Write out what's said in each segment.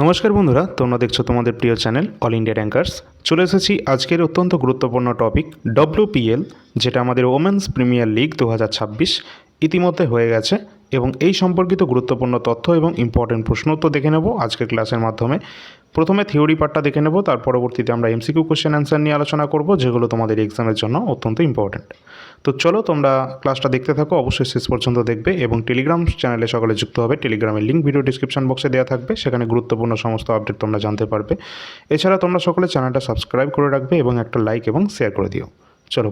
নমস্কার বন্ধুরা, তোমরা দেখছো তোমাদের প্রিয় চ্যানেল অল ইন্ডিয়া র্যাঙ্কার্স। চলে এসেছি আজকের অত্যন্ত গুরুত্বপূর্ণ টপিক ডব্লিউপিএল, যেটা আমাদের ওমেন্স প্রিমিয়ার লিগ 2026 ইতিমধ্যে হয়ে গেছে এবং এই সম্পর্কিত গুরুত্বপূর্ণ তথ্য এবং ইম্পর্টেন্ট প্রশ্ন উত্তর দেখে নেব আজকের ক্লাসের মাধ্যমে। প্রথমে থিওরি পার্টটা দেখে নেব, তার পরবর্তীতে আমরা এমসিকিউ কোশ্চেন অ্যান্সার নিয়ে আলোচনা করব, যেগুলো তোমাদের এক্সামের জন্য অত্যন্ত ইম্পর্টেন্ট। তো চলো তোমরা ক্লাসটা দেখতে থাকো, অবশ্যই শেষ পর্যন্ত দেখবে এবং টেলিগ্রাম চ্যানেলে সকলে যুক্ত হবে। টেলিগ্রামের লিঙ্ক ভিডিও ডিসক্রিপশন বক্সে দেওয়া থাকবে, সেখানে গুরুত্বপূর্ণ সমস্ত আপডেট তোমরা জানতে পারবে। এছাড়া তোমরা সকলে চ্যানেলটা সাবস্ক্রাইব করে রাখবে এবং একটা লাইক এবং শেয়ার করে দিও। চলো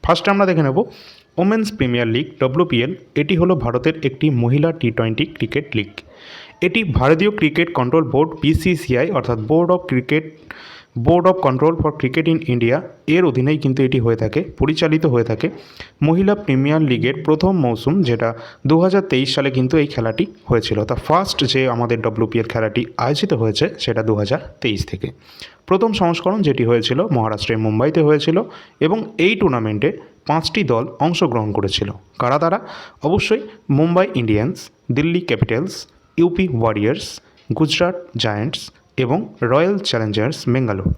ফার্স্টে আমরা দেখে নেব ওমেন্স প্রিমিয়ার লিগ ডব্লিউপিএল। এটি হলো ভারতের একটি মহিলা টি-20 ক্রিকেট লিগ। এটি ভারতীয় ক্রিকেট কন্ট্রোল বোর্ড বিসিসিআই অর্থাৎ board of control for cricket in India এর অধীনেই কিন্তু এটি হয়ে থাকে, পরিচালিত হয়ে থাকে। মহিলা প্রিমিয়ার লিগের প্রথম মৌসুম, যেটা 2023 সালে কিন্তু এই খেলাটি হয়েছিল। তা ফার্স্ট যে আমাদের ডব্লিউপিএল খেলাটি আয়োজিত হয়েছে সেটা 2023 থেকে। প্রথম সংস্করণ যেটি হয়েছিল মহারাষ্ট্রের মুম্বাইতে হয়েছিল এবং এই টুর্নামেন্টে 5টি দল অংশগ্রহণ করেছিল। কারা তারা? অবশ্যই Mumbai Indians, Delhi Capitals, UP warriors, Gujarat giants এবং রয়্যাল চ্যালেঞ্জার্স বেঙ্গালুরু।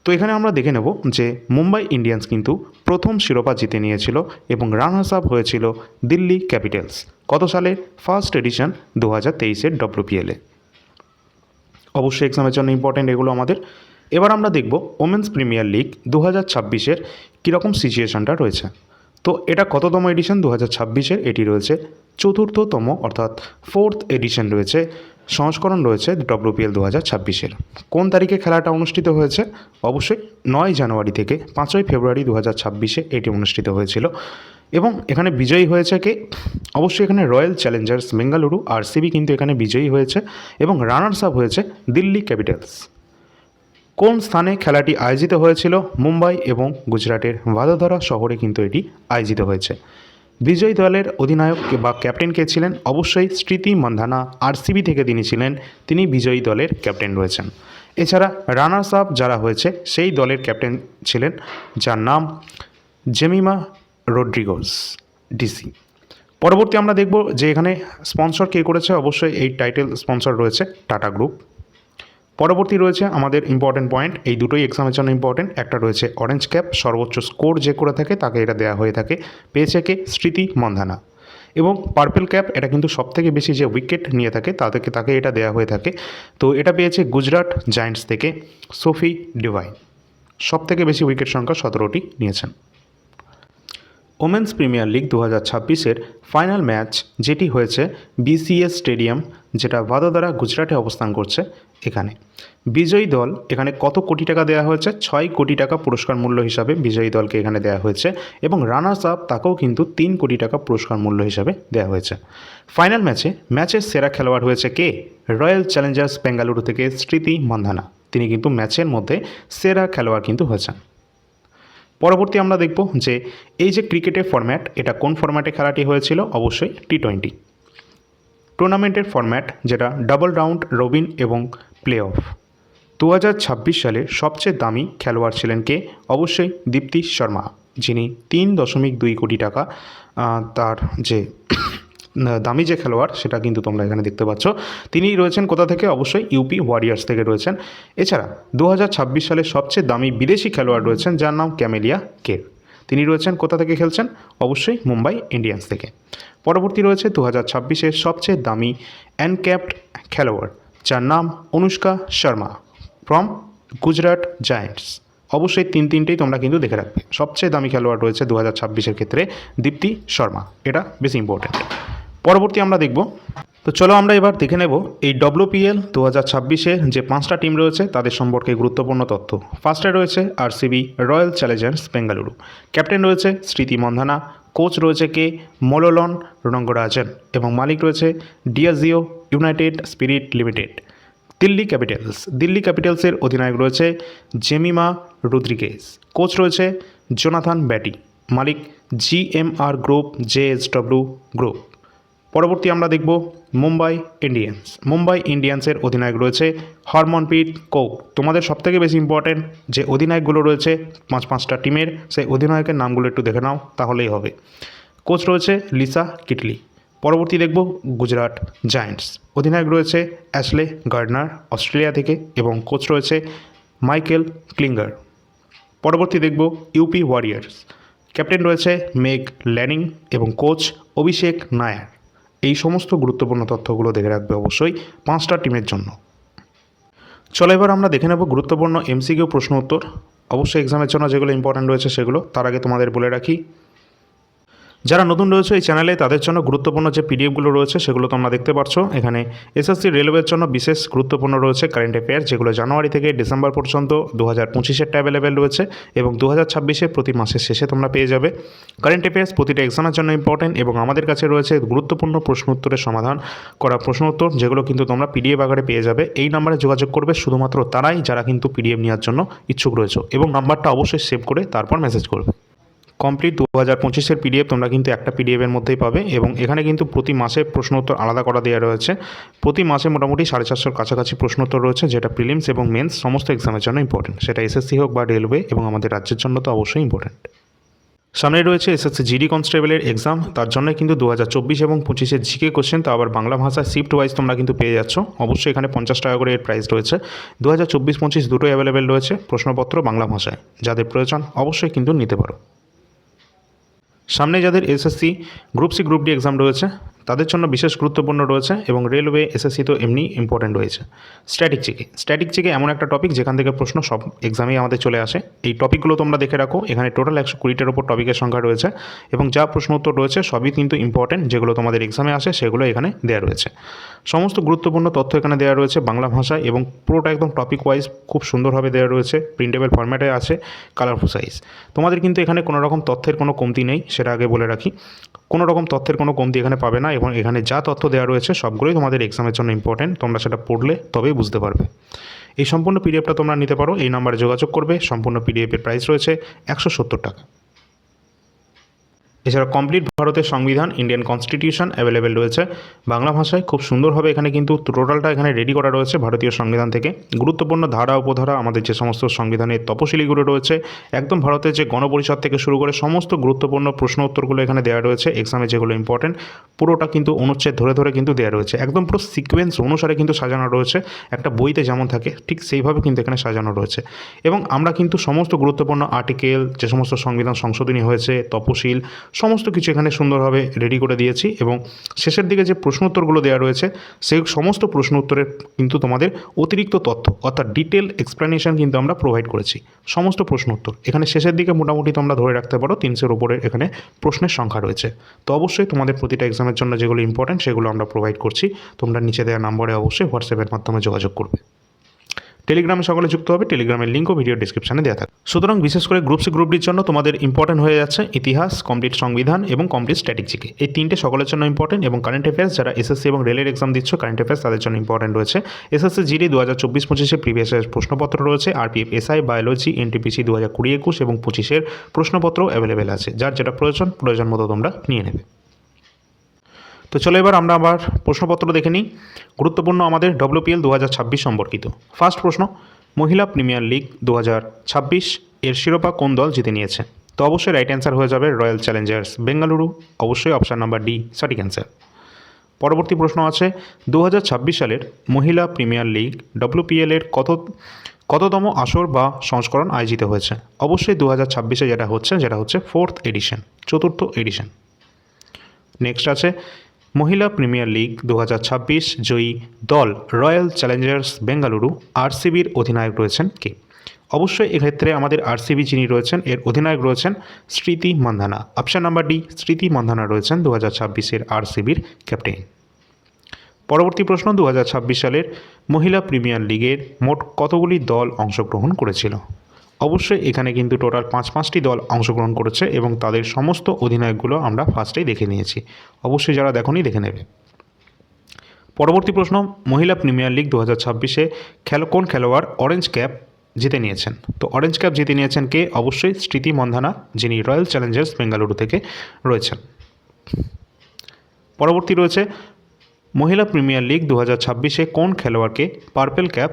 তো এখানে আমরা দেখে নেব যে মুম্বাই ইন্ডিয়ান্স কিন্তু প্রথম শিরোপা জিতে নিয়েছিল এবং রানার্স আপ হয়েছিল দিল্লি ক্যাপিটালস। কত সালে? ফার্স্ট এডিশন 2023-এর ডব্লিউপিএলে। অবশ্যই এক্সামের জন্য ইম্পর্টেন্ট এগুলো আমাদের। এবার আমরা দেখব ওমেন্স প্রিমিয়ার লিগ 2026-এর কীরকম সিচুয়েশনটা রয়েছে। তো এটা কততম এডিশন 2026-এর? এটি রয়েছে চতুর্থতম, অর্থাৎ 4th এডিশন রয়েছে, সংস্করণ রয়েছে ডব্লিউপিএল 2026-এর। কোন তারিখে খেলাটা অনুষ্ঠিত হয়েছে? অবশ্যই 9 জানুয়ারি থেকে 5ই ফেব্রুয়ারি 2026-এ এটি অনুষ্ঠিত হয়েছিল এবং এখানে বিজয়ী হয়েছে কে? অবশ্যই এখানে রয়্যাল চ্যালেঞ্জার্স বেঙ্গালুরু আরসিবি কিন্তু এখানে বিজয়ী হয়েছে এবং রানার্স আপ হয়েছে দিল্লি ক্যাপিটালস। কোন স্থানে খেলাটি আয়োজিত হয়েছিল? মুম্বাই এবং গুজরাটের ভাদোদরা শহরে কিন্তু এটি আয়োজিত হয়েছে। বিজয়ী দলের অধিনায়ক বা ক্যাপ্টেন কে ছিলেন? অবশ্যই স্মৃতি মান্ধানা, আরসিবি থেকে তিনি বিজয়ী দলের ক্যাপ্টেন রয়েছেন। এছাড়া রানার্স আপ যারা হয়েছে সেই দলের ক্যাপ্টেন ছিলেন, যার নাম জেমিমা রড্রিগোজ ডিসি। পরবর্তী আমরা দেখব যে এখানে স্পন্সর কে করেছে। অবশ্যই এই টাইটেল স্পন্সর রয়েছে টাটা গ্রুপ। পরবর্তী রয়েছে আমাদের ইম্পর্টেন্ট পয়েন্ট, এই দুটোই এক্সামের জন্য ইম্পর্টেন্ট। একটা রয়েছে অরেঞ্জ ক্যাপ, সর্বোচ্চ স্কোর যে করে থাকে তাকে এটা দেওয়া হয়ে থাকে, পেয়েছে কে? স্মৃতি মান্ধানা। এবং পার্পল ক্যাপ, এটা কিন্তু সবথেকে বেশি যে উইকেট নিয়ে থাকে তাকে এটা দেওয়া হয়ে থাকে। তো এটা পেয়েছে গুজরাট জায়ান্টস থেকে সোফি ডিভাইন। সবথেকে বেশি উইকেট সংখ্যা 17টি নিয়েছেন। ওমেন্স প্রিমিয়ার লিগ 2026-এর ফাইনাল ম্যাচ যেটি হয়েছে বিসিএস স্টেডিয়াম, যেটা ভাদোদরা গুজরাটে অবস্থান করছে। এখানে বিজয়ী দল, এখানে কত কোটি টাকা দেওয়া হয়েছে? 6 কোটি টাকা পুরস্কার মূল্য হিসাবে বিজয়ী দলকে এখানে দেওয়া হয়েছে এবং রানার্স আপ তাকেও কিন্তু 3 কোটি টাকা পুরস্কার মূল্য হিসাবে দেওয়া হয়েছে। ফাইনাল ম্যাচের সেরা খেলোয়াড় হয়েছে কে? রয়্যাল চ্যালেঞ্জার্স বেঙ্গালুরু থেকে স্মৃতি মান্ধানা। তিনি কিন্তু ম্যাচের মধ্যে সেরা খেলোয়াড় কিন্তু হয়েছেন। পরবর্তী আমরা দেখব যে এই যে ক্রিকেটের ফরম্যাট, এটা কোন ফরম্যাটে খেলাটি হয়েছিল? অবশ্যই টি-20 টুর্নামেন্টের ফরম্যাট, যেটা ডাবল রাউন্ড রবিন এবং প্লে অফ। 2026 সালে সবচেয়ে দামি খেলোয়াড় ছিলেন কে? অবশ্যই দীপ্তি শর্মা, যিনি 3.2 কোটি টাকা তার যে দামি যে খেলোয়াড় সেটা কিন্তু তোমরা এখানে দেখতে পাচ্ছ। তিনি রয়েছেন কোথা থেকে? অবশ্যই ইউপি ওয়ারিয়ার্স থেকে রয়েছেন। এছাড়া 2026 সালে সবচেয়ে দামি বিদেশি খেলোয়াড় রয়েছেন, যার নাম ক্যামেলিয়া কের। তিনি রয়েছেন কোথা থেকে খেলছেন? অবশ্যই মুম্বাই ইন্ডিয়ান্স থেকে। পরবর্তী রয়েছে 2026-এর সবচেয়ে দামি অ্যানক্যাপড খেলোয়াড়, যার নাম অনুষ্কা শর্মা ফ্রম গুজরাট জায়ান্টস। অবশ্যই তিনটেই তোমরা কিন্তু দেখে রাখবে। সবচেয়ে দামি খেলোয়াড় রয়েছে 2026-এর ক্ষেত্রে দীপ্তি শর্মা, এটা বেশি ইম্পর্টেন্ট। পরবর্তী আমরা দেখব। তো চলো আমরা এবার দেখে নেব এই ডব্লিউপিএল 2026-এ যে 5টা টিম রয়েছে তাদের সম্পর্কে গুরুত্বপূর্ণ তথ্য। ফার্স্টে রয়েছে RCB, royal Challengers Bengaluru. Captain রয়েছে স্মৃতি মান্ধানা, কোচ রয়েছে কে? মলোলন রঙ্গরাজন এবং মালিক রয়েছে ডিয়াজিও ইউনাইটেড স্পিরিট লিমিটেড। দিল্লি ক্যাপিটালসের অধিনায়ক রয়েছে জেমিমা রদ্রিগেজ, কোচ রয়েছে জোনাথান ব্যাটি, মালিক জিএমআর গ্রুপ, জেএসডব্লিউ গ্রুপ। পরবর্তী আমরা দেখব মুম্বাই ইন্ডিয়ান্সের অধিনায়ক রয়েছে হরমনপ্রীত কৌর। তোমাদের সবথেকে বেশি ইম্পর্টেন্ট যে অধিনায়কগুলো রয়েছে 5টা টিমের, সেই অধিনায়কের নামগুলো একটু দেখে নাও তাহলেই হবে। কোচ রয়েছে লিসা কিটলি, পরবর্তী দেখব গুজরাট জায়ান্টস, অধিনায়ক রয়েছে অ্যাশলে গার্ডনার অস্ট্রেলিয়া থেকে এবং কোচ রয়েছে মাইকেল ক্লিঙ্গার। পরবর্তী দেখব ইউপি ওয়ারিয়ার্স, ক্যাপ্টেন রয়েছে মেগ ল্যানিং এবং কোচ অভিষেক নায়ার। এই সমস্ত গুরুত্বপূর্ণ তথ্যগুলো দেখে রাখবে অবশ্যই 5টা টিমের জন্য। চলো এবার আমরা দেখে নেব গুরুত্বপূর্ণ এমসিকিউ প্রশ্ন উত্তর, অবশ্যই এক্সামের জন্য যেগুলো ইম্পর্ট্যান্ট রয়েছে সেগুলো। তার আগে তোমাদের বলে রাখি, যারা নতুন রয়েছে এই চ্যানেলে তাদের জন্য গুরুত্বপূর্ণ যে পিডিএফগুলো রয়েছে সেগুলো তোমরা দেখতে পাচ্ছ। এখানে এসএসসি রেলওয়ের জন্য বিশেষ গুরুত্বপূর্ণ রয়েছে কারেন্ট অ্যাফেয়ার্স, যেগুলো জানুয়ারি থেকে ডিসেম্বর পর্যন্ত 2025-এরটা অ্যাভেলেবেল রয়েছে এবং 2026-এর প্রতি মাসের শেষে তোমরা পেয়ে যাবে। কারেন্ট অ্যাফেয়ার্স প্রতিটা এক্সামের জন্য ইম্পর্টেন্ট এবং আমাদের কাছে রয়েছে গুরুত্বপূর্ণ প্রশ্ন উত্তরের সমাধান করা প্রশ্ন উত্তর, যেগুলো কিন্তু তোমরা পিডিএফ আকারে পেয়ে যাবে। এই নাম্বারে যোগাযোগ করবে শুধুমাত্র তারাই যারা কিন্তু পিডিএফ নেওয়ার জন্য ইচ্ছুক রয়েছে এবং নাম্বারটা অবশ্যই সেভ করে তারপর মেসেজ করবে। কমপ্লিট 2025-এর পিডিএফ তোমরা কিন্তু একটা পিডিএফের মধ্যেই পাবে এবং এখানে কিন্তু প্রতি মাসে প্রশ্ন উত্তর আলাদা করা দেওয়া রয়েছে। প্রতি মাসে মোটামুটি 450-র কাছাকাছি প্রশ্ন উত্তর রয়েছে, যেটা প্রিলিমস এবং মেন্স সমস্ত এক্সামের জন্য ইম্পর্টেন্ট, সেটা এসএসসি হোক বা রেলওয়ে এবং আমাদের রাজ্যের জন্য তো অবশ্যই ইম্পর্টেন্ট। সামনে রয়েছে এসএসসি জিডি কনস্টেবলের এক্সাম, তার জন্য কিন্তু 2024 এবং 25-এর জিকে কোশ্চেন, তা আবার বাংলা ভাষা শিফট ওয়াইজ তোমরা কিন্তু পেয়ে যাচ্ছ। অবশ্যই এখানে 50 টাকা করে এর প্রাইস রয়েছে। 2024-25 দুটোই অ্যাভেলেবেল রয়েছে প্রশ্নপত্র বাংলা ভাষায়, যাদের প্রয়োজন অবশ্যই কিন্তু নিতে পারো। সামনে যাদের SSC group C group D exam রয়েছে তাদের জন্য বিশেষ গুরুত্বপূর্ণ রয়েছে এবং রেলওয়ে এসএসসি তো এমনি ইম্পর্টেন্ট রয়েছে। স্ট্যাটিক জিকে এমন একটা টপিক যেখান থেকে প্রশ্ন সব এক্সামেই আমাদের চলে আসে। এই টপিকগুলো তোমরা দেখে রাখো, এখানে টোটাল 120-টার ওপর টপিকের সংখ্যা রয়েছে এবং যা প্রশ্ন উত্তর রয়েছে সবই কিন্তু ইম্পর্টেন্ট, যেগুলো তোমাদের এক্সামে আসে সেগুলো এখানে দেওয়া রয়েছে। সমস্ত গুরুত্বপূর্ণ তথ্য এখানে দেওয়া রয়েছে বাংলা ভাষায় এবং পুরোটা একদম টপিক ওয়াইজ খুব সুন্দরভাবে দেওয়া রয়েছে, প্রিন্টেবল ফরম্যাটে আছে, কালারফুল সাইজ। তোমাদের কিন্তু এখানে কোনো রকম তথ্যের কোনো কমতি নেই, সেটা আগে বলে রাখি। কোনো রকম তথ্যের কোনো কমতি এখানে পাবে না এবং এখানে যা তথ্য দেওয়া রয়েছে সবগুলোই তোমাদের এক্সামের জন্য ইম্পর্টেন্ট, তোমরা সেটা পড়লে তবেই বুঝতে পারবে। এই সম্পূর্ণ পিডিএফটা তোমরা নিতে পারো, এই নাম্বারে যোগাযোগ করবে। সম্পূর্ণ পিডিএফের প্রাইস রয়েছে 170 টাকা। এছাড়া কমপ্লিট ভারতের সংবিধান ইন্ডিয়ান কনস্টিটিউশন অ্যাভেলেবেল রয়েছে বাংলা ভাষায়, খুব সুন্দরভাবে এখানে কিন্তু টোটালটা এখানে রেডি করা রয়েছে ভারতীয় সংবিধান থেকে। গুরুত্বপূর্ণ ধারা উপধারা আমাদের যে সমস্ত সংবিধানের তপশিলিগুলো রয়েছে, একদম ভারতের যে গণপরিষদ থেকে শুরু করে সমস্ত গুরুত্বপূর্ণ প্রশ্ন উত্তরগুলো এখানে দেওয়া রয়েছে এক্সামে, যেগুলো ইম্পর্টেন্ট পুরোটা কিন্তু অনুচ্ছেদ ধরে ধরে কিন্তু দেওয়া রয়েছে, একদম পুরো সিকোয়েন্স অনুসারে কিন্তু সাজানো রয়েছে। একটা বইতে যেমন থাকে ঠিক সেইভাবে কিন্তু এখানে সাজানো রয়েছে এবং আমরা কিন্তু সমস্ত গুরুত্বপূর্ণ আর্টিকেল, যে সমস্ত সংবিধান সংশোধনী হয়েছে, তপশিল, সমস্ত কিছু এখানে সুন্দরভাবে রেডি করে দিয়েছি এবং শেষের দিকে যে প্রশ্ন উত্তরগুলো দেওয়া রয়েছে সেই সমস্ত প্রশ্ন উত্তরের কিন্তু তোমাদের অতিরিক্ত তথ্য অর্থাৎ ডিটেল এক্সপ্লেনেশন কিন্তু আমরা প্রোভাইড করেছি। সমস্ত প্রশ্ন উত্তর এখানে শেষের দিকে মোটামুটি তোমরা ধরে রাখতে পারো 300-এর উপরে এখানে প্রশ্নের সংখ্যা রয়েছে। তো অবশ্যই তোমাদের প্রতিটা এক্সামের জন্য যেগুলো ইম্পর্টেন্ট সেগুলো আমরা প্রোভাইড করছি, তোমরা নিচে দেওয়া নম্বরে অবশ্যই হোয়াটসঅ্যাপের মাধ্যমে যোগাযোগ করবে। টেলিগ্রামে সকলে যুক্ত হবে, টেলিগ্রামের লিঙ্কও ভিডিও ডিসক্রিপশনে দেওয়া থাকে। সুতরাং বিশেষ করে গ্রুপ সি গ্রুপ ডির জন্য তোমাদের ইম্পর্টেন্ট হয়ে যাচ্ছে ইতিহাস, কমপ্লিট সংবিধান এবং কমপ্লিট স্ট্যাটিক। এই তিনটে সকলের জন্য ইম্পর্টেন্ট এবং কারেন্ট অ্যাফেয়ার্স যারা এসএসসি এবং রেলের এক্সাম দিচ্ছ কারেন্ট অ্যাফেয়ার্স তাদের জন্য ইম্পর্টেন্ট রয়েছে। এসএসসি জিডি 2024-25 প্রিভিয়াস ইয়ার প্রশ্নপত্র রয়েছে, আরপিএফ এসআই, বায়োলজি, এনটিপিসি 2020-21 এবং 25-এর প্রশ্নপত্র অ্যাভেলেবেল আছে, যার যেটা প্রয়োজন মতো তোমরা নিয়ে নেবে। তো চলো এবার আমরা আবার প্রশ্নপত্র দেখে নিই গুরুত্বপূর্ণ আমাদের WPL 2026 সম্পর্কিত। ফার্স্ট প্রশ্ন, মহিলা প্রিমিয়ার লিগ 2026 এর শিরোপা কোন দল জিতে নিয়েছে? তো অবশ্যই রাইট অ্যান্সার হয়ে যাবে রয়্যাল চ্যালেঞ্জার্স বেঙ্গালুরু, অবশ্যই অপশান নাম্বার ডি সঠিক অ্যান্সার। পরবর্তী প্রশ্ন আছে 2026 সালের মহিলা প্রিমিয়ার লিগ WPL এর কততম আসর বা সংস্করণ আয়োজিত হয়েছে? অবশ্যই 2026-এ যেটা হচ্ছে 4th এডিশন, 4র্থ এডিশন। নেক্সট আছে মহিলা প্রিমিয়ার লিগ 2026 জয়ী দল রয়্যাল চ্যালেঞ্জার্স বেঙ্গালুরু আরসিবির অধিনায়ক রয়েছেন কে? অবশ্যই এক্ষেত্রে আমাদের আরসিবি যিনি রয়েছেন এর অধিনায়ক রয়েছেন স্মৃতি মান্ধানা, অপশান নাম্বার ডি স্মৃতি মান্ধানা রয়েছেন 2026-এর আরসিবির ক্যাপ্টেন। পরবর্তী প্রশ্ন, 2026 সালের মহিলা প্রিমিয়ার লিগের মোট কতগুলি দল অংশগ্রহণ করেছিল? অবশ্যই এখানে কিন্তু টোটাল 5টি দল অংশগ্রহণ করেছে এবং তাদের সমস্ত অধিনায়কগুলো আমরা ফার্স্টেই দেখে নিয়েছি, অবশ্যই যারা দেখোনি দেখে নেবে। পরবর্তী প্রশ্ন, মহিলা প্রিমিয়ার লিগ 2026-এ কোন খেলোয়াড় অরেঞ্জ ক্যাপ জিতে নিয়েছেন? তো অরেঞ্জ ক্যাপ জিতে নিয়েছেন কে? অবশ্যই স্মৃতি মান্ধানা, যিনি রয়্যাল চ্যালেঞ্জার্স বেঙ্গালুরু থেকে রয়েছেন। পরবর্তী রয়েছে মহিলা প্রিমিয়ার লিগ 2026-এ কোন খেলোয়াড়কে পার্পেল ক্যাপ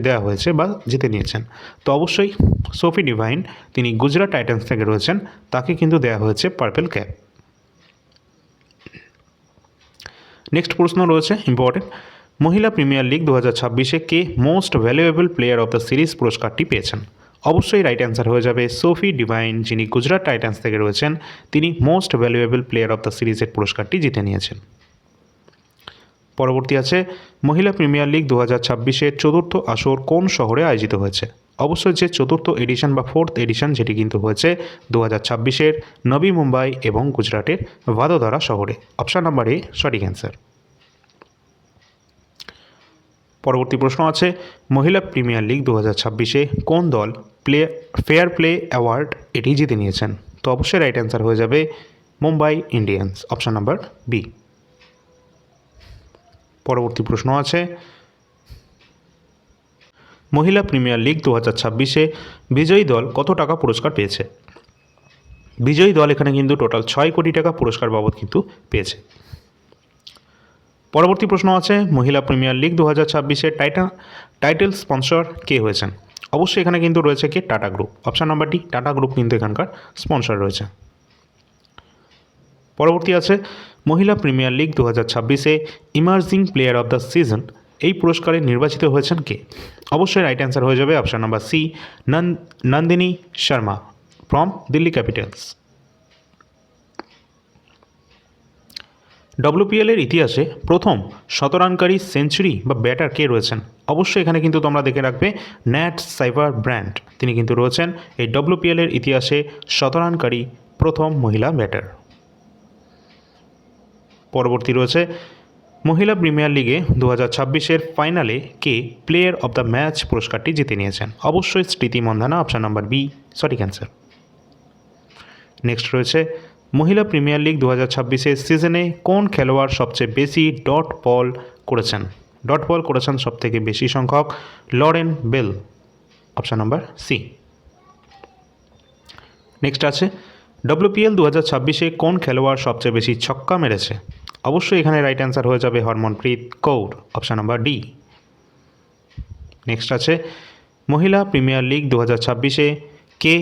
দেওয়া হয়েছে বা জিতে নিয়েছেন? তো অবশ্যই সোফি ডিভাইন, তিনি গুজরাট টাইটান্স থেকে রয়েছেন, তাকে কিন্তু দেওয়া হয়েছে পার্পেল ক্যাপ। নেক্সট প্রশ্ন রয়েছে ইম্পর্টেন্ট, মহিলা প্রিমিয়ার লিগ 2026-এ কে most valuable player of the series পুরস্কারটি পেয়েছেন? অবশ্যই রাইট অ্যান্সার হয়ে যাবে সোফি ডিভাইন, যিনি গুজরাট টাইটান্স থেকে রয়েছেন। তিনি most valuable player of the সিরিজের পুরস্কারটি জিতে নিয়েছেন। পরবর্তী আছে, মহিলা প্রিমিয়ার লিগ 2026-এর চতুর্থ আসর কোন শহরে আয়োজিত হয়েছে? অবশ্যই যে চতুর্থ এডিশন বা ফোর্থ এডিশন, যেটি কিন্তু হয়েছে 2026-এর নবী মুম্বাই এবং গুজরাটের ভাদোদরা শহরে। অপশান নাম্বার এ সঠিক অ্যান্সার। পরবর্তী প্রশ্ন আছে, মহিলা প্রিমিয়ার লিগ 2026-এ কোন দল ফেয়ার প্লে অ্যাওয়ার্ড এটি জিতে নিয়েছেন? তো অবশ্যই রাইট অ্যান্সার হয়ে যাবে Mumbai Indians. Option number B. পরবর্তী প্রশ্ন আছে, মহিলা প্রিমিয়ার লিগ 2026-এ বিজয়ী দল কত টাকা পুরস্কার পেয়েছে? বিজয়ী দল এখানে কিন্তু টোটাল 6 কোটি টাকা পুরস্কার বাবদ কিন্তু পেয়েছে। পরবর্তী প্রশ্ন আছে, মহিলা প্রিমিয়ার লিগ 2026-এর টাইটেল স্পন্সর কে হয়েছেন? অবশ্যই এখানে কিন্তু রয়েছে কে? Tata group. Option number D, Tata group কিন্তু এখানকার স্পন্সর রয়েছে। পরবর্তী আছে, মহিলা প্রিমিয়ার লিগ 2026-এ emerging player of the season এই পুরস্কারে নির্বাচিত হয়েছেন কে? অবশ্যই রাইট অ্যান্সার হয়ে যাবে option number C, Nandini Sharma from Delhi Capitals. ডব্লিউপিএলের ইতিহাসে প্রথম শতরানকারী সেঞ্চুরি বা ব্যাটার কে রয়েছেন? অবশ্যই এখানে কিন্তু তোমরা দেখে রাখবে ন্যাট সাইভার ব্র্যান্ড, তিনি কিন্তু রয়েছেন এই ডব্লিউপিএলের ইতিহাসে শতরানকারী প্রথম মহিলা ব্যাটার। পরবর্তী রয়েছে, মহিলা প্রিমিয়ার লিগে 2026-এর ফাইনালে কে প্লেয়ার অব দ্য ম্যাচ পুরস্কারটি জিতে নিয়েছেন? অবশ্যই স্মৃতি মন্ধানা। অপশান নাম্বার বি সঠিক অ্যান্সার। নেক্সট রয়েছে, মহিলা প্রিমিয়ার লিগ 2026-এর সিজনে কোন খেলোয়াড় সবচেয়ে বেশি ডট বল করেছেন সবথেকে বেশি সংখ্যক? Lauren Bell. Option number C. Next আছে, ডব্লিউপিএল 2026-এ কোন খেলোয়াড় সবচেয়ে বেশি ছক্কা মেরেছে? অবশ্যই এখানে রাইট অ্যান্সার হয়ে যাবে Harmanpreet Kaur. Option number D. Next আছে, মহিলা প্রিমিয়ার লিগ 2026-এ কে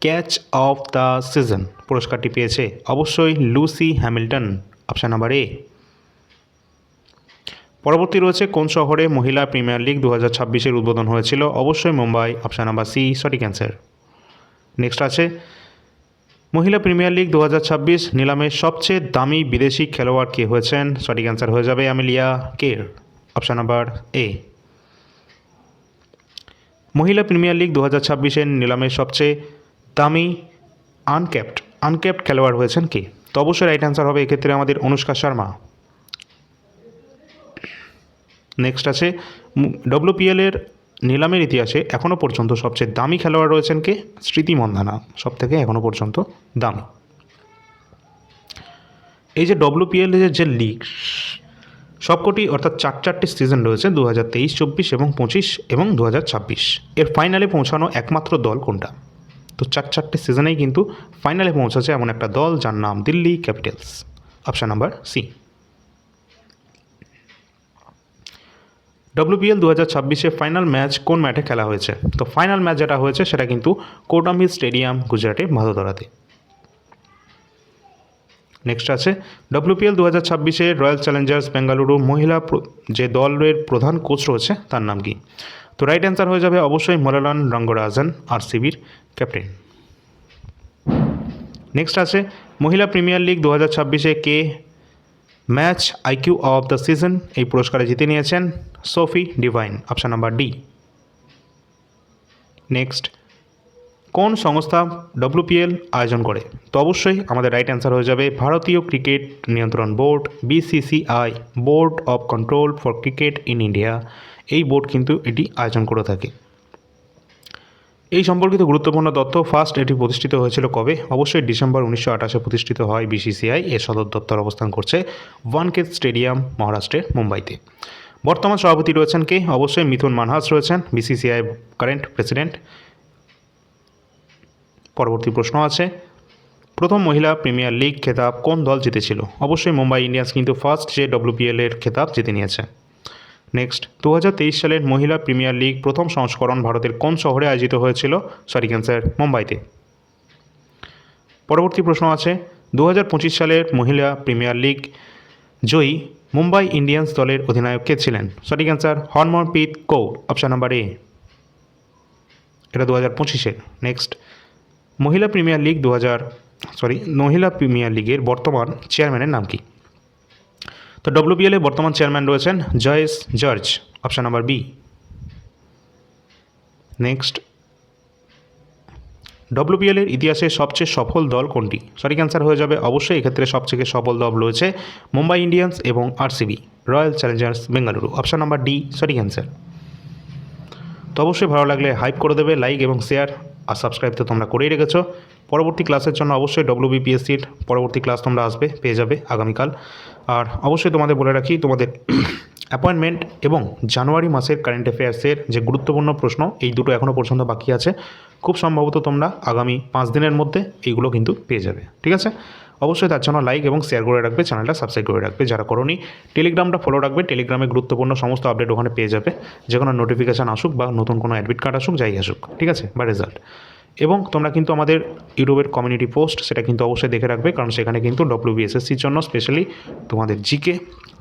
ক্যাচ অফ দ্য সিজন পুরস্কারটি পেয়েছে? অবশ্যই Lucy Hamilton. Option number A. পরবর্তী রয়েছে, কোন শহরে মহিলা প্রিমিয়ার লিগ 2026-এর উদ্বোধন হয়েছিল? অবশ্যই মুম্বাই। অপশান নাম্বার সি সঠিক অ্যান্সার। নেক্সট আছে, মহিলা প্রিমিয়ার লিগ 2026 নিলামের সবচেয়ে দামি বিদেশি খেলোয়াড় কে হয়েছেন? সঠিক অ্যান্সার হয়ে যাবে আমেলিয়া কের। অপশান নাম্বার এ। মহিলা প্রিমিয়ার লিগ 2026-এর নিলামের সবচেয়ে দামি আনক্যাপড খেলোয়াড় হয়েছেন কে? তো অবশ্যই রাইট অ্যান্সার হবে এক্ষেত্রে আমাদের অনুষ্কা শর্মা। নেক্সট আছে, ডব্লিউপিএলের নিলামের ইতিহাসে এখনও পর্যন্ত সবচেয়ে দামি খেলোয়াড় রয়েছেন কে? স্মৃতি মন্ধানা সব থেকে এখনও পর্যন্ত দামি। এই যে ডব্লিউপিএলের যে লিগ সবকটি অর্থাৎ চারটি সিজন রয়েছে, 2023, 24 এবং 25 এবং 2026, এর ফাইনালে পৌঁছানো একমাত্র দল কোনটা? তো চারটি সিজনেই কিন্তু ফাইনালে পৌঁছেছে এমন একটা দল যার নাম Delhi Capitals. Option number C. WPL 2026-এ ফাইনাল ম্যাচ কোন ম্যাচে খেলা হয়েছে? তো ফাইনাল ম্যাচ যেটা হয়েছে সেটা কিন্তু কোটাম্বি স্টেডিয়াম, গুজরাটে ভাদোদরাতে। নেক্সট আছে, ডব্লিউপিএল 2026-এ রয়্যাল চ্যালেঞ্জার্স বেঙ্গালুরু মহিলা যে দলের প্রধান কোচ রয়েছে তার নাম কি? তো রাইট অ্যান্সার হয়ে যাবে অবশ্যই মুরলীধরন রঙ্গরাজন, আরসিবির ক্যাপ্টেন। নেক্সট আছে, মহিলা প্রিমিয়ার লিগ 2026-এ কে match IQ of the season এই পুরস্কারে জিতে নিয়েছেন? Sophie Devine. Option number D. Next, কোন সংস্থা ডব্লিউপিএল আয়োজন করে? তো অবশ্যই আমাদের রাইট অ্যান্সার হয়ে যাবে ভারতীয় ক্রিকেট নিয়ন্ত্রণ board, BCCI, board of control for cricket in India. এই বোর্ড কিন্তু এটি আয়োজন করে থাকে। এই সম্পর্কিত গুরুত্বপূর্ণ তথ্য, ফার্স্ট এটি প্রতিষ্ঠিত হয়েছিল কবে? অবশ্যই ডিসেম্বর 1928-এ প্রতিষ্ঠিত হয় বিসিসিআই। এর সদর দপ্তর অবস্থান করছে ওয়ানকেট স্টেডিয়াম, মহারাষ্ট্রের মুম্বাইতে। বর্তমান সভাপতি রয়েছেন কে? অবশ্যই মিথুন মানহাস রয়েছেন, বিসিসিআই কারেন্ট প্রেসিডেন্ট। পরবর্তী প্রশ্ন আছে, প্রথম মহিলা প্রিমিয়ার লিগ খেতাব কোন দল জিতেছিল? অবশ্যই মুম্বাই ইন্ডিয়ান্স কিন্তু ফার্স্ট যে ডব্লিউপিএল-এর খেতাব জিতে নিয়েছে। নেক্সট, 2023 সালের মহিলা প্রিমিয়ার লিগ প্রথম সংস্করণ ভারতের কোন শহরে আয়োজিত হয়েছিল? সঠিক অ্যান্সার মুম্বাইতে। পরবর্তী প্রশ্ন আছে, 2025 সালের মহিলা প্রিমিয়ার লিগ জয়ী মুম্বাই ইন্ডিয়ান্স দলের অধিনায়ক কে ছিলেন? সঠিক answer Harmanpreet Kaur, option number এ। এটা 2025-এর। নেক্সট, মহিলা প্রিমিয়ার লিগের বর্তমান চেয়ারম্যানের নাম কি? তো WPL এর বর্তমান চেয়ারম্যান রয়েছেন Joyce George, option number B. Next, WPL এর ইতিহাসে সবচেয়ে সফল দল কোনটি? সঠিক অ্যান্সার হয়ে যাবে অবশ্যই এক্ষেত্রে সবথেকে সফল দল রয়েছে মুম্বাই ইন্ডিয়ান্স এবং RCB, royal Challengers Bengaluru, option number D সঠিক অ্যান্সার। তো অবশ্যই ভালো লাগলে হাইপ করে দেবে, লাইক এবং শেয়ার, আর সাবস্ক্রাইব তো তোমরা করেই রেখেছো। পরবর্তী ক্লাসের জন্য অবশ্যই WBPSCর পরবর্তী ক্লাস তোমরা পেয়ে যাবে আগামীকাল। আর অবশ্যই তোমাদের বলে রাখি, তোমাদের অ্যাপয়েন্টমেন্ট এবং জানুয়ারি মাসের কারেন্ট অ্যাফেয়ার্সের যে গুরুত্বপূর্ণ প্রশ্ন, এই দুটো এখনও পর্যন্ত বাকি আছে। খুব সম্ভবত তোমরা আগামী 5 দিনের মধ্যে এইগুলো কিন্তু পেয়ে যাবে, ঠিক আছে? অবশ্যই তার জন্য লাইক এবং শেয়ার করে রাখবে, চ্যানেলটা সাবস্ক্রাইব করে রাখবে যারা করোনি। টেলিগ্রামটা ফলো রাখবে, টেলিগ্রামে গুরুত্বপূর্ণ সমস্ত আপডেট ওখানে পেয়ে যাবে, যে কোনো নোটিফিকেশান আসুক বা নতুন কোনো অ্যাডমিট কার্ড আসুক, যাই আসুক, ঠিক আছে, বা রেজাল্ট। এবং তোমরা কিন্তু আমাদের ইউটিউবের কমিউনিটি পোস্ট, সেটা কিন্তু অবশ্যই দেখে রাখবে, কারণ সেখানে কিন্তু WBSSCর জন্য স্পেশালি তোমাদের জিকে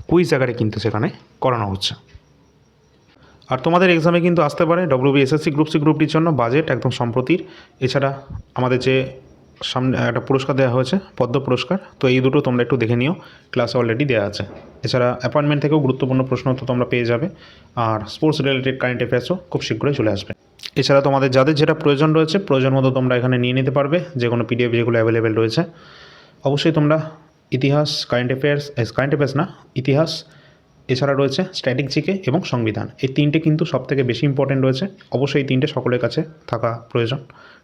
কুইজ আকারে কিন্তু সেখানে করানো হচ্ছে। আর তোমাদের এক্সামে কিন্তু আসতে পারে WBSSC গ্রুপ সি গ্রুপটির জন্য বাজেট একদম সম্প্রতির। এছাড়া আমাদের যে সামনে একটা পুরস্কার দেওয়া হয়েছে, পদ্ম পুরস্কার, তো এই দুটো তোমরা একটু দেখে নিও, ক্লাসে অলরেডি দেওয়া আছে। এছাড়া অ্যাপয়েন্টমেন্ট থেকেও গুরুত্বপূর্ণ প্রশ্ন তো তোমরা পেয়ে যাবে, আর স্পোর্টস রিলেটেড কারেন্ট অ্যাফেয়ার্সও খুব শীঘ্রই চলে আসবে। এছাড়া তোমাদের যাদের যেটা প্রয়োজন রয়েছে, প্রয়োজন মতো তোমরা এখানে নিয়ে নিতে পারবে, যে কোনো PDF যেগুলো অ্যাভেলেবেল রয়েছে। অবশ্যই তোমরা ইতিহাস, কারেন্ট অ্যাফেয়ার্স না, ইতিহাস, এছাড়া রয়েছে স্ট্যাটিক জিকে এবং সংবিধান, এই তিনটে কিন্তু সবথেকে বেশি ইম্পর্টেন্ট রয়েছে। অবশ্যই এই তিনটে সকলের কাছে থাকা প্রয়োজন,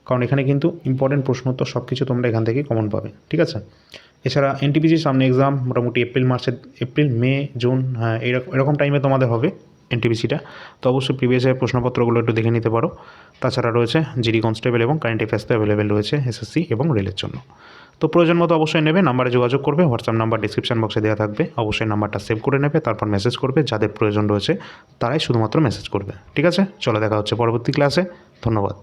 কারণ এখানে কিন্তু ইম্পর্টেন্ট প্রশ্ন তো সব কিছু তোমরা এখান থেকে কমন পাবে, ঠিক আছে? এছাড়া NTPCর সামনে এক্সাম মোটামুটি এপ্রিল, মে, জুন, হ্যাঁ এরকম টাইমে তোমাদের হবে NTPCটা। তো অবশ্যই প্রিভিয়াস ইয়ার প্রশ্নপত্রগুলো একটু দেখে নিতে পারো। তাছাড়া রয়েছে জিডি কনস্টেবল এবং কারেন্ট অ্যাফেয়ার্স তো অ্যাভেলেবেল রয়েছে SSC এবং রেলের জন্য। তো প্রয়োজন মতো অবশ্যই নেবে, নাম্বারে যোগাযোগ করবে, হোয়াটসঅ্যাপ নাম্বার ডিসক্রিপশন বক্সে দেওয়া থাকবে, অবশ্যই নাম্বারটা সেভ করে নেবে, তারপর মেসেজ করবে, যাদের প্রয়োজন রয়েছে তারাই শুধুমাত্র মেসেজ করবে, ঠিক আছে? চলো দেখা হচ্ছে পরবর্তী ক্লাসে, ধন্যবাদ।